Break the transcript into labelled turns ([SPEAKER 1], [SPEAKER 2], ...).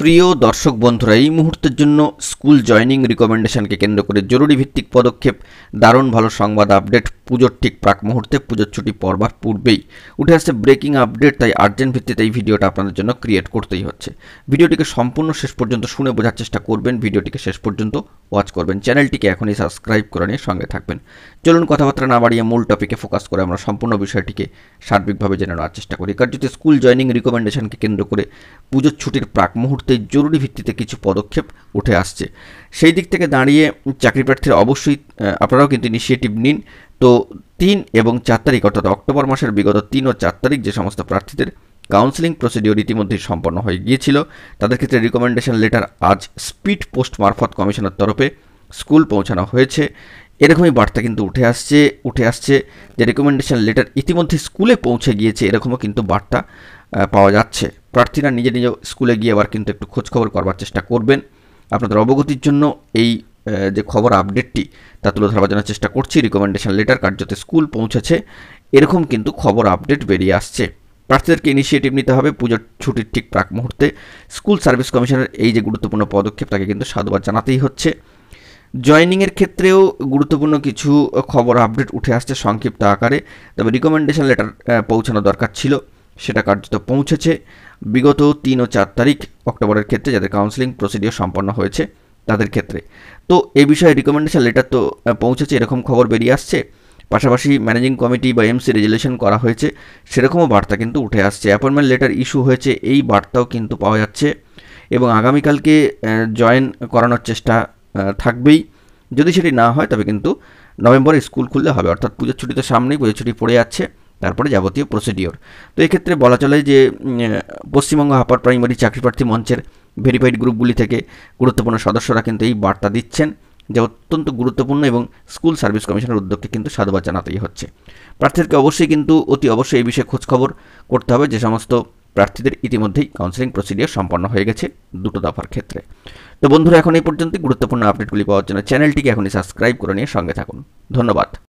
[SPEAKER 1] প্রিয় দর্শক বন্ধুরা, এই মুহূর্তের জন্য স্কুল জয়নিং রিকমেন্ডেশনকে কেন্দ্র করে জরুরি ভিত্তিক পদক্ষেপ, দারুণ ভালো সংবাদ আপডেট। পুজোর ঠিক প্রাক মুহূর্তে, পুজোর ছুটি পড়বার পূর্বেই উঠে আসছে ব্রেকিং আপডেট, তাই আর্জেন্ট ভিত্তিতে এই ভিডিওটা আপনাদের জন্য ক্রিয়েট করতেই হচ্ছে। ভিডিওটিকে সম্পূর্ণ শেষ পর্যন্ত শুনে বোঝার চেষ্টা করবেন, ভিডিওটিকে শেষ পর্যন্ত ওয়াচ করবেন, চ্যানেলটিকে এখনই সাবস্ক্রাইব করে নিয়ে সঙ্গে থাকবেন। চলুন কথাবার্তা না বাড়িয়ে মূল টপিকে ফোকাস করে আমরা সম্পূর্ণ বিষয়টিকে সার্বিকভাবে জেনে নেওয়ার চেষ্টা করি। কার্যত স্কুল জয়নিং রিকমেন্ডেশনকে কেন্দ্র করে পুজোর ছুটির প্রাক মুহূর্তে জরুরি ভিত্তিতে কিছু পদক্ষেপ উঠে আসছে। সেই দিক থেকে দাঁড়িয়ে চাকরি প্রার্থীরা অবশ্যই আপনারাও কিন্তু ইনিশিয়েটিভ নিন। তো 3 এবং 4 তারিখ অর্থাৎ অক্টোবর মাসের বিগত 3 ও 4 তারিখ যে সমস্ত প্রার্থীদের কাউন্সেলিং প্রসিডিওর ইতিমধ্যেই সম্পন্ন হয়ে গিয়েছিল, তাদের ক্ষেত্রে রিকমেন্ডেশন লেটার আজ স্পিড পোস্ট মারফত কমিশনের তরফে স্কুল পৌঁছানো হয়েছে। এরকমই বার্তা কিন্তু উঠে আসছে যে রিকমেন্ডেশন লেটার ইতিমধ্যে স্কুলে পৌঁছে গিয়েছে, এরকমও কিন্তু বার্তা পাওয়া যাচ্ছে। প্রার্থীরা নিজে স্কুলে গিয়ে আবার কিন্তু একটু খোঁজখবর করবার চেষ্টা করবেন। আপনাদের অবগতির জন্য এই যে খবর আপডেটটি তা তুলে ধরবার জন্য চেষ্টা করছি। রিকমেন্ডেশন লেটার কার্যত স্কুল পৌঁছেছে, এরকম কিন্তু খবর আপডেট বেরিয়ে আসছে। প্রার্থীদেরকে ইনিশিয়েটিভ নিতে হবে পুজোর ছুটির ঠিক প্রাক মুহূর্তে। স্কুল সার্ভিস কমিশনের এই যে গুরুত্বপূর্ণ পদক্ষেপ, তাকে কিন্তু সাধুবাদ জানাতেই হচ্ছে। জয়নিংয়ের ক্ষেত্রেও গুরুত্বপূর্ণ কিছু খবর আপডেট উঠে আসছে সংক্ষিপ্ত আকারে। তবে রিকমেন্ডেশন লেটার পৌঁছানো দরকার ছিল, সেটা কার্যত পৌঁছেছে বিগত 3 ও 4 তারিখ অক্টোবরের ক্ষেত্রে যাদের কাউন্সেলিং প্রসিডিওর সম্পন্ন হয়েছে তাদের ক্ষেত্রে। তো এই বিষয়ে রিকমেন্ডেশন লেটার তো পৌঁছেছে, এরকম খবর বেরিয়ে আসছে। পাশাপাশি ম্যানেজিং কমিটি বা এমসি রেজুলেশন করা হয়েছে, সেরকমও বার্তা কিন্তু উঠে আসছে। অ্যাপয়েন্টমেন্ট লেটার ইস্যু হয়েছে, এই বার্তাও কিন্তু পাওয়া যাচ্ছে। এবং আগামীকালকে জয়েন করানোর চেষ্টা থাকবেই। যদি সেটি না হয় তবে কিন্তু নভেম্বরে স্কুল খুললে হবে, অর্থাৎ পুজোর ছুটি তো সামনেই, পুজোর ছুটি পড়ে যাচ্ছে, তারপরে যাবতীয় প্রসিডিওর। তো এক্ষেত্রে বলা চলে যে পশ্চিমবঙ্গ আপার প্রাইমারি চাকরি প্রার্থী মঞ্চের ভেরিফাইড গ্রুপগুলি থেকে গুরুত্বপূর্ণ সদস্যরা কিন্তু এই বার্তা দিচ্ছেন, যা অত্যন্ত গুরুত্বপূর্ণ এবং স্কুল সার্ভিস কমিশনের উদ্যোগকে কিন্তু সাধুবাদ জানাতেই হচ্ছে। প্রার্থীদেরকে অবশ্যই কিন্তু অতি অবশ্যই এই বিষয়ে খোঁজখবর করতে হবে, যে সমস্ত প্রার্থীদের ইতিমধ্যেই কাউন্সেলিং প্রসিডিওর সম্পন্ন হয়ে গেছে 2 দফার ক্ষেত্রে। তো বন্ধুরা, এখন এই পর্যন্ত গুরুত্বপূর্ণ আপডেটগুলি পাওয়ার জন্য চ্যানেলটিকে এখনই সাবস্ক্রাইব করে নিয়ে সঙ্গে থাকুন। ধন্যবাদ।